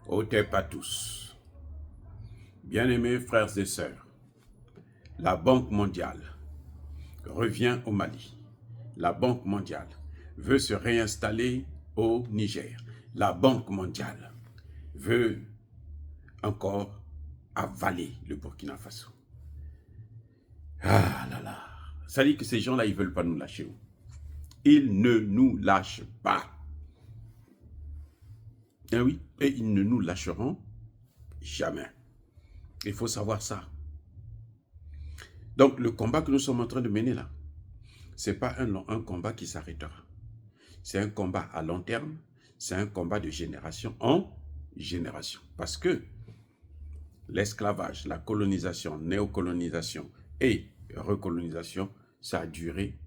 Otep à tous. Bien-aimés frères et sœurs, la Banque mondiale revient au Mali. La Banque mondiale veut se réinstaller au Niger. La Banque mondiale veut encore avaler le Burkina Faso. Ah là là. Ça dit que ces gens-là, ils ne veulent pas nous lâcher. Ils ne nous lâchent pas. Eh oui, et ils ne nous lâcheront jamais. Il faut savoir ça. Donc, le combat que nous sommes en train de mener là, ce n'est pas un combat qui s'arrêtera. C'est un combat à long terme, c'est un combat de génération en génération. Parce que l'esclavage, la colonisation, néocolonisation et recolonisation, ça a duré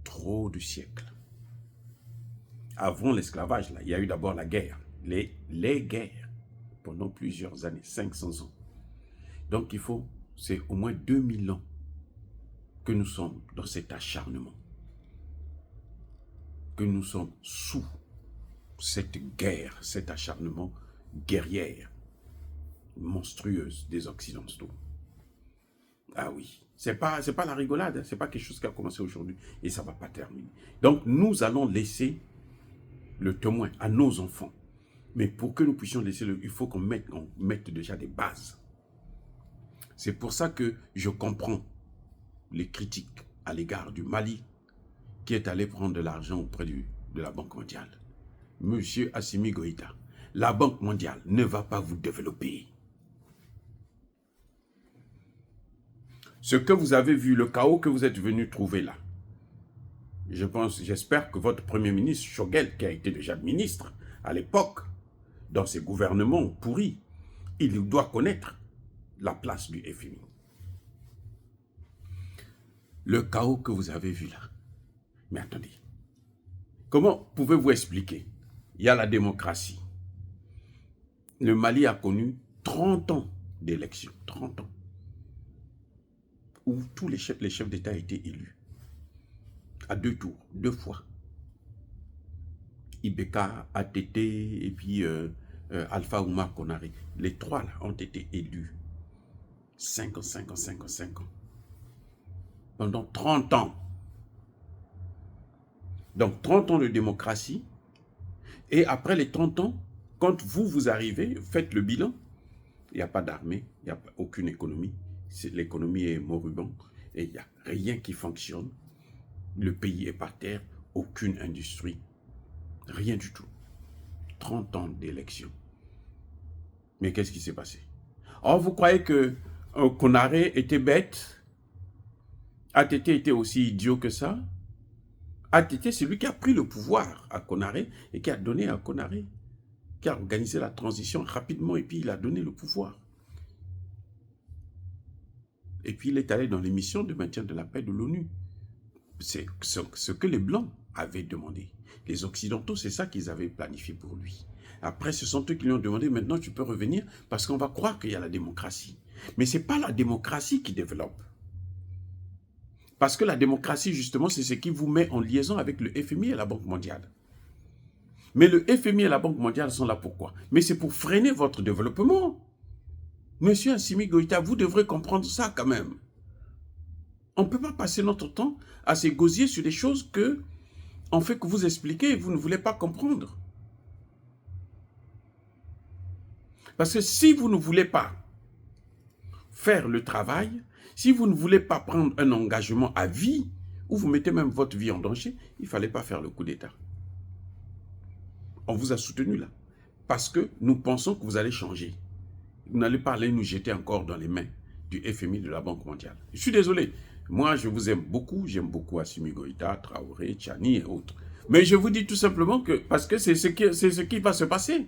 trop de siècles. Avant l'esclavage, il y a eu d'abord la guerre, les guerres, pendant plusieurs années, 500 ans. Donc c'est au moins 2000 ans que nous sommes dans cet acharnement, que nous sommes sous cette guerre, cet acharnement guerrière, monstrueuse des Occidentaux. Ah oui, c'est pas la rigolade, c'est pas quelque chose qui a commencé aujourd'hui et ça va pas terminer. Donc nous allons laisser le témoin à nos enfants. Mais pour que nous puissions laisser il faut qu'on mette déjà des bases. C'est pour ça que je comprends les critiques à l'égard du Mali qui est allé prendre de l'argent auprès de la Banque mondiale. Monsieur Assimi Goïta, la Banque mondiale ne va pas vous développer. Ce que vous avez vu, le chaos que vous êtes venu trouver là, j'espère que votre Premier ministre, Choguel, qui a été déjà ministre à l'époque, dans ses gouvernements pourris, il doit connaître la place du FMI. Le chaos que vous avez vu là. Mais attendez, comment pouvez-vous expliquer? Il y a la démocratie. Le Mali a connu 30 ans d'élections, 30 ans, où tous les chefs d'État étaient élus, à 2 tours, 2 fois. Ibeka, ATT et puis Alpha Oumar Konaré. Les 3 là ont été élus. 5 ans, 5 ans, 5 ans, 5 ans. Pendant 30 ans. Donc 30 ans de démocratie. Et après les 30 ans, quand vous arrivez, faites le bilan, il n'y a pas d'armée, il n'y a aucune économie. L'économie est moribonde et il n'y a rien qui fonctionne. Le pays est par terre, aucune industrie. Rien du tout. 30 ans d'élection. Mais qu'est-ce qui s'est passé? Oh, vous croyez que Konaré était bête? ATT était aussi idiot que ça? ATT, c'est lui qui a pris le pouvoir à Konaré et qui a donné à Konaré, qui a organisé la transition rapidement et puis il a donné le pouvoir. Et puis il est allé dans les missions de maintien de la paix de l'ONU. C'est ce que les Blancs avaient demandé. Les Occidentaux, c'est ça qu'ils avaient planifié pour lui. Après, ce sont eux qui lui ont demandé, maintenant tu peux revenir parce qu'on va croire qu'il y a la démocratie. Mais ce n'est pas la démocratie qui développe. Parce que la démocratie, justement, c'est ce qui vous met en liaison avec le FMI et la Banque mondiale. Mais le FMI et la Banque mondiale sont là pour quoi? Mais c'est pour freiner votre développement. Monsieur Assimi Goïta, vous devrez comprendre ça quand même. On ne peut pas passer notre temps à s'égosier sur des choses que on fait que vous expliquez et vous ne voulez pas comprendre. Parce que si vous ne voulez pas faire le travail, si vous ne voulez pas prendre un engagement à vie, ou vous mettez même votre vie en danger, il ne fallait pas faire le coup d'État. On vous a soutenu là. Parce que nous pensons que vous allez changer. Vous n'allez pas aller nous jeter encore dans les mains du FMI de la Banque mondiale. Je suis désolé. Moi, je vous aime beaucoup. J'aime beaucoup Assimi Goïta, Traoré, Tchani et autres. Mais je vous dis tout simplement que, parce que c'est ce qui va se passer.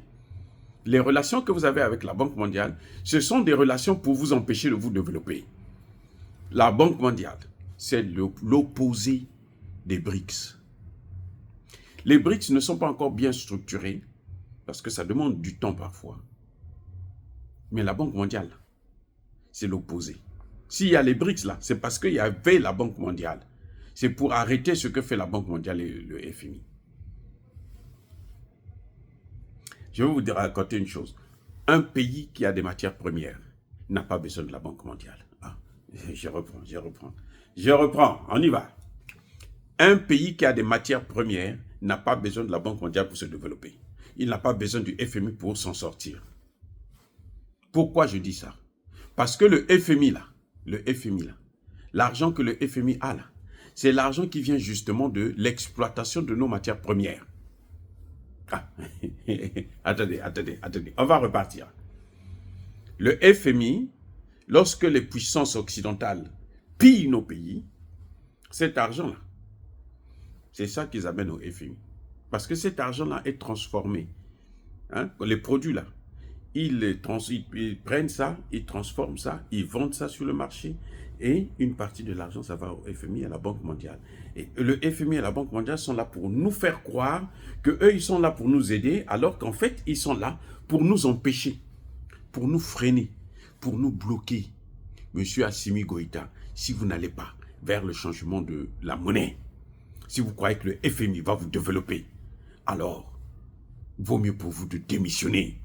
Les relations que vous avez avec la Banque mondiale, ce sont des relations pour vous empêcher de vous développer. La Banque mondiale, c'est l'opposé des BRICS. Les BRICS ne sont pas encore bien structurés, parce que ça demande du temps parfois. Mais la Banque mondiale, c'est l'opposé. S'il y a les BRICS là, c'est parce qu'il y avait la Banque mondiale. C'est pour arrêter ce que fait la Banque mondiale et le FMI. Je vais vous raconter une chose. Un pays qui a des matières premières n'a pas besoin de la Banque mondiale. Ah, je reprends, on y va. Un pays qui a des matières premières n'a pas besoin de la Banque mondiale pour se développer. Il n'a pas besoin du FMI pour s'en sortir. Pourquoi je dis ça? Parce que le FMI là, l'argent que le FMI a là, c'est l'argent qui vient justement de l'exploitation de nos matières premières. Ah, attendez, on va repartir. Le FMI, lorsque les puissances occidentales pillent nos pays, cet argent-là, c'est ça qu'ils amènent au FMI. Parce que cet argent-là est transformé. Hein, les produits-là, ils prennent ça, ils transforment ça, ils vendent ça sur le marché et une partie de l'argent, ça va au FMI et à la Banque mondiale. Et le FMI et la Banque mondiale sont là pour nous faire croire qu'eux, ils sont là pour nous aider, alors qu'en fait, ils sont là pour nous empêcher, pour nous freiner, pour nous bloquer. Monsieur Assimi Goïta, si vous n'allez pas vers le changement de la monnaie, si vous croyez que le FMI va vous développer, alors, vaut mieux pour vous de démissionner.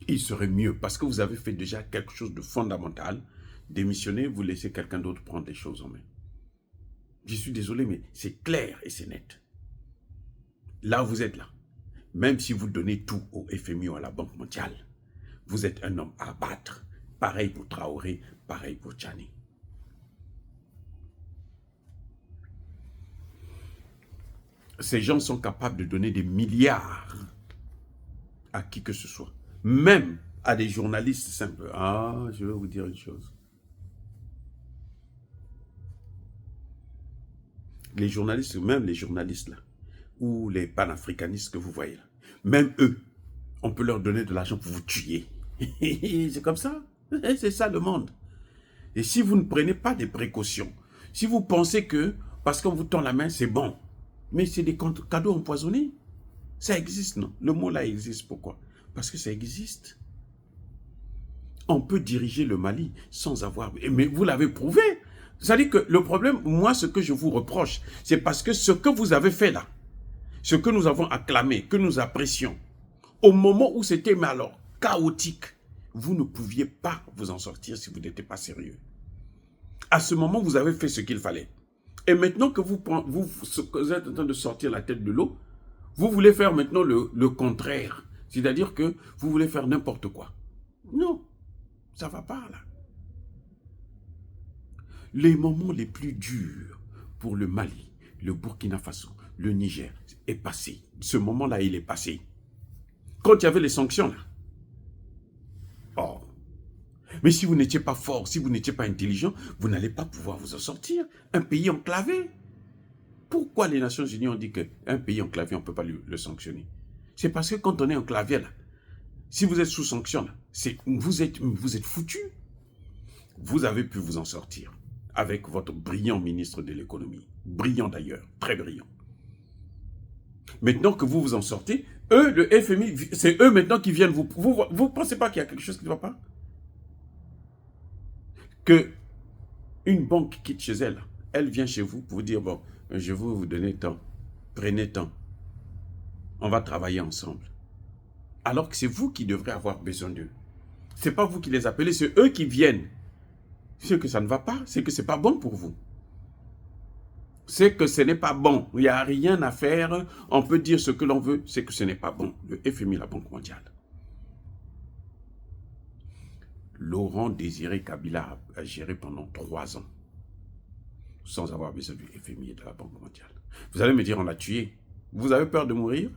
Il serait mieux, parce que vous avez fait déjà quelque chose de fondamental, démissionner, vous laissez quelqu'un d'autre prendre les choses en main. Je suis désolé, mais c'est clair et c'est net. Là, vous êtes là. Même si vous donnez tout au FMI ou à la Banque mondiale, vous êtes un homme à abattre. Pareil pour Traoré, pareil pour Tchani. Ces gens sont capables de donner des milliards à qui que ce soit. Même à des journalistes simples. Ah, je vais vous dire une chose. Les journalistes, même les journalistes là, ou les panafricanistes que vous voyez là, même eux, on peut leur donner de l'argent pour vous tuer. C'est comme ça. C'est ça le monde. Et si vous ne prenez pas des précautions, si vous pensez que parce qu'on vous tend la main, c'est bon, mais c'est des cadeaux empoisonnés. Ça existe, non? Le mot là existe. Pourquoi? Parce que ça existe. On peut diriger le Mali sans avoir... Mais vous l'avez prouvé. C'est-à-dire que le problème, moi, ce que je vous reproche, c'est parce que ce que vous avez fait là, ce que nous avons acclamé, que nous apprécions, au moment où c'était, mais alors, chaotique, vous ne pouviez pas vous en sortir si vous n'étiez pas sérieux. À ce moment, vous avez fait ce qu'il fallait. Et maintenant que vous êtes en train de sortir la tête de l'eau, vous voulez faire maintenant le contraire. C'est-à-dire que vous voulez faire n'importe quoi. Non, ça ne va pas là. Les moments les plus durs pour le Mali, le Burkina Faso, le Niger est passé. Ce moment-là, il est passé. Quand il y avait les sanctions là. Oh. Mais si vous n'étiez pas fort, si vous n'étiez pas intelligent, vous n'allez pas pouvoir vous en sortir. Un pays enclavé. Pourquoi les Nations Unies ont dit qu'un pays enclavé, on ne peut pas le sanctionner? C'est parce que quand on est enclavé là, si vous êtes sous sanction là, vous êtes foutu. Vous avez pu vous en sortir avec votre brillant ministre de l'économie. Brillant d'ailleurs, très brillant. Maintenant que vous vous en sortez, eux, le FMI, c'est eux maintenant qui viennent vous... Vous pensez pas qu'il y a quelque chose qui ne va pas? Que une banque quitte chez elle, elle vient chez vous pour vous dire, bon, je veux vous donner tant, prenez tant, on va travailler ensemble. Alors que c'est vous qui devrez avoir besoin d'eux. Ce n'est pas vous qui les appelez, c'est eux qui viennent. C'est que ça ne va pas, c'est que ce n'est pas bon pour vous. C'est que ce n'est pas bon. Il n'y a rien à faire. On peut dire ce que l'on veut, c'est que ce n'est pas bon. Le FMI, la Banque mondiale. Laurent Désiré Kabila a géré pendant 3 ans sans avoir besoin du FMI et de la Banque mondiale. Vous allez me dire, on l'a tué. Vous avez peur de mourir?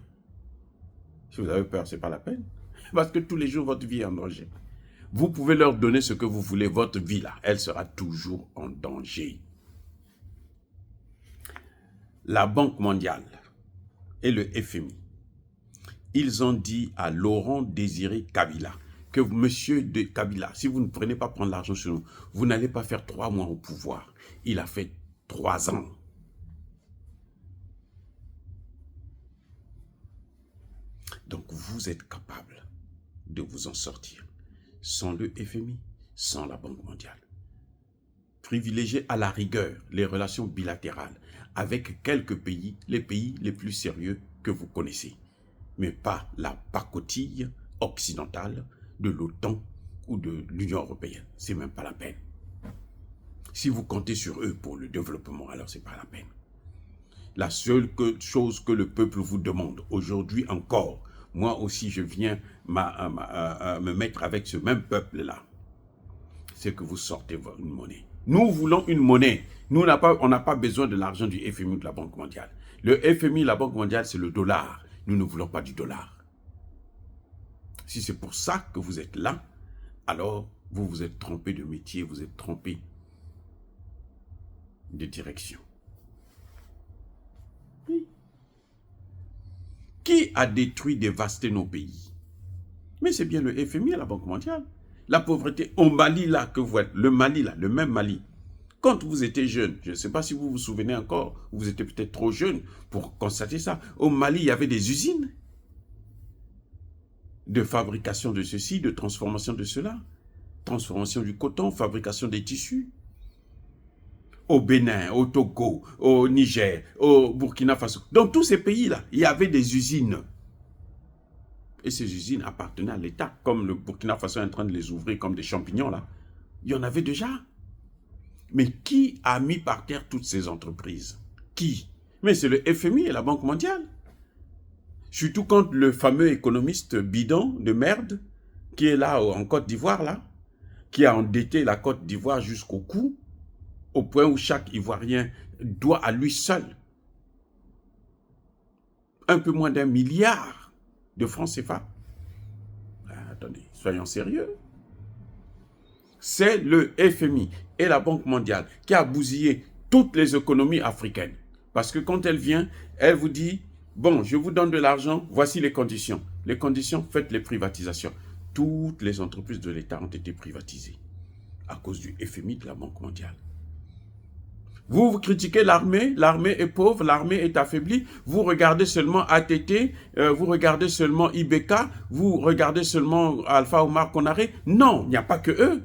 Si vous avez peur, ce n'est pas la peine. Parce que tous les jours, votre vie est en danger. Vous pouvez leur donner ce que vous voulez, votre vie là, elle sera toujours en danger. La Banque mondiale et le FMI, ils ont dit à Laurent Désiré Kabila que monsieur de Kabila, si vous ne prenez pas prendre l'argent sur nous, vous n'allez pas faire 3 mois au pouvoir. Il a fait 3 ans. Donc vous êtes capable de vous en sortir sans le FMI, sans la Banque mondiale. Privilégiez à la rigueur les relations bilatérales avec quelques pays, les pays les plus sérieux que vous connaissez. mais pas la pacotille occidentale de l'OTAN ou de l'Union européenne. C'est même pas la peine. Si vous comptez sur eux pour le développement, alors c'est pas la peine. La seule chose que le peuple vous demande, aujourd'hui encore, moi aussi je viens me mettre avec ce même peuple-là, c'est que vous sortez une monnaie. Nous voulons une monnaie. Nous, on n'a pas besoin de l'argent du FMI ou de la Banque mondiale. Le FMI, la Banque mondiale, c'est le dollar. Nous ne voulons pas du dollar. Si c'est pour ça que vous êtes là, alors vous vous êtes trompé de métier, vous êtes trompé de direction. Oui. Qui a détruit, dévasté nos pays? Mais c'est bien le FMI et la Banque mondiale. La pauvreté au Mali, là, que vous voyez, le Mali, là, le même Mali. Quand vous étiez jeune, je ne sais pas si vous vous souvenez encore, vous étiez peut-être trop jeune pour constater ça. Au Mali, il y avait des usines de fabrication de ceci, de transformation de cela, transformation du coton, fabrication des tissus. Au Bénin, au Togo, au Niger, au Burkina Faso. Dans tous ces pays-là, il y avait des usines. Et ces usines appartenaient à l'État, comme le Burkina Faso est en train de les ouvrir comme des champignons, là. Il y en avait déjà. Mais qui a mis par terre toutes ces entreprises? Qui? Mais c'est le FMI et la Banque mondiale. Surtout quand le fameux économiste bidon de merde, qui est là en Côte d'Ivoire, là, qui a endetté la Côte d'Ivoire jusqu'au cou, au point où chaque Ivoirien doit à lui seul un peu moins d'1 milliard de francs CFA. Attendez, soyons sérieux. C'est le FMI et la Banque mondiale qui a bousillé toutes les économies africaines. Parce que quand elle vient, elle vous dit, bon, je vous donne de l'argent, voici les conditions. Les conditions, faites les privatisations. Toutes les entreprises de l'État ont été privatisées à cause du FMI de la Banque mondiale. Vous critiquez l'armée, l'armée est pauvre, l'armée est affaiblie, vous regardez seulement ATT, vous regardez seulement IBK, vous regardez seulement Alpha Omar Konaré. Non, il n'y a pas que eux.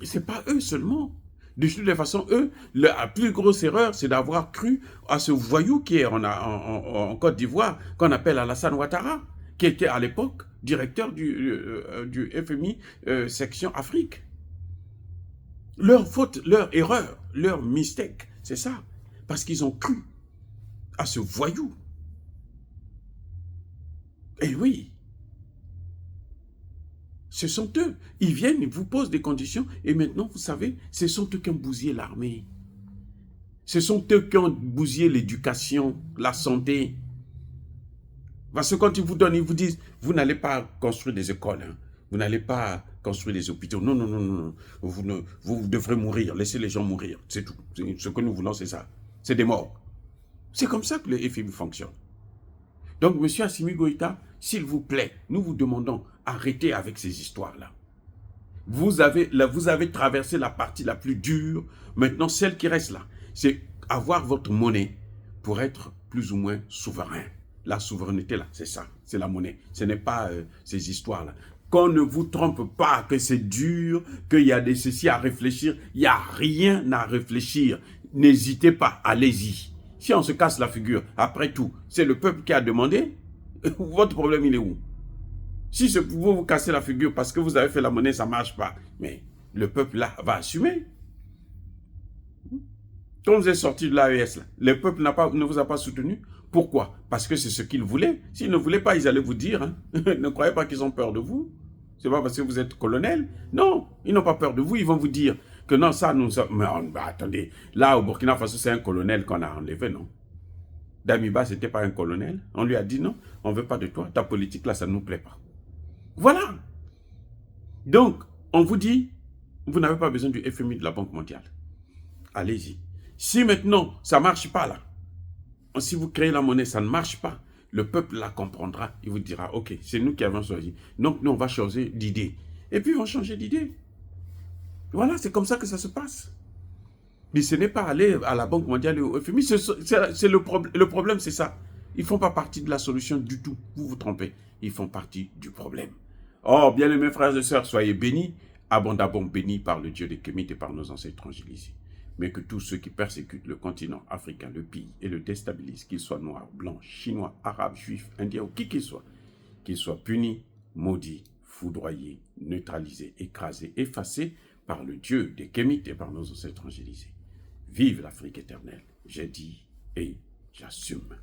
Ce n'est pas eux seulement. De toute façon, eux, la plus grosse erreur, c'est d'avoir cru à ce voyou qui est en Côte d'Ivoire, qu'on appelle Alassane Ouattara, qui était à l'époque directeur du FMI section Afrique. Leur faute, leur erreur, leur mistake, c'est ça. Parce qu'ils ont cru à ce voyou. Et oui, ce sont eux. Ils viennent, ils vous posent des conditions. Et maintenant, vous savez, ce sont eux qui ont bousillé l'armée. Ce sont eux qui ont bousillé l'éducation, la santé. Parce que quand ils vous donnent, ils vous disent, vous n'allez pas construire des écoles, hein. Vous n'allez pas construire des hôpitaux. Non, non, non, non. Vous devrez mourir. Laissez les gens mourir. C'est tout. Ce que nous voulons, c'est ça. C'est des morts. C'est comme ça que le FMI fonctionne. Donc, M. Assimi Goïta, s'il vous plaît, nous vous demandons, arrêtez avec ces histoires-là. Vous avez traversé la partie la plus dure. Maintenant, celle qui reste là, c'est avoir votre monnaie pour être plus ou moins souverain. La souveraineté, là, c'est ça. C'est la monnaie. Ce n'est pas ces histoires-là. Qu'on ne vous trompe pas, que c'est dur, qu'il y a des ceci à réfléchir. Il n'y a rien à réfléchir. N'hésitez pas, allez-y. Si on se casse la figure, après tout, c'est le peuple qui a demandé, votre problème, il est où? Si vous vous cassez la figure parce que vous avez fait la monnaie, ça ne marche pas. Mais le peuple, là, va assumer. Quand vous êtes sorti de l'AES, le peuple ne vous a pas soutenu. Pourquoi? Parce que c'est ce qu'ils voulaient. S'ils ne voulaient pas, ils allaient vous dire. Hein. Ne croyez pas qu'ils ont peur de vous. Ce n'est pas parce que vous êtes colonel. Non, ils n'ont pas peur de vous. Ils vont vous dire que non, ça, nous... Mais attendez, là, au Burkina Faso, c'est un colonel qu'on a enlevé, non? Damiba, ce n'était pas un colonel. On lui a dit non, on ne veut pas de toi. Ta politique, là, ça ne nous plaît pas. Voilà. Donc, on vous dit, vous n'avez pas besoin du FMI de la Banque mondiale. Allez-y. Si maintenant, ça ne marche pas, là, si vous créez la monnaie, ça ne marche pas, le peuple la comprendra. Il vous dira, ok, c'est nous qui avons choisi. Donc, nous, on va changer d'idée. Et puis, ils vont changer d'idée. Voilà, c'est comme ça que ça se passe. Mais ce n'est pas aller à la Banque mondiale et au FMI. C'est le problème, c'est ça. Ils ne font pas partie de la solution du tout. Vous vous trompez. Ils font partie du problème. Oh, bien-aimés frères et sœurs, soyez bénis, abondamment bénis par le Dieu des Kémites et par nos ancêtres transilisés. mais que tous ceux qui persécutent le continent africain, le pillent et le déstabilisent, qu'ils soient noirs, blancs, chinois, arabes, juifs, indiens ou qui qu'ils soient punis, maudits, foudroyés, neutralisés, écrasés, effacés par le Dieu des Kémites et par nos ancêtres angélisés. Vive l'Afrique éternelle, j'ai dit et j'assume.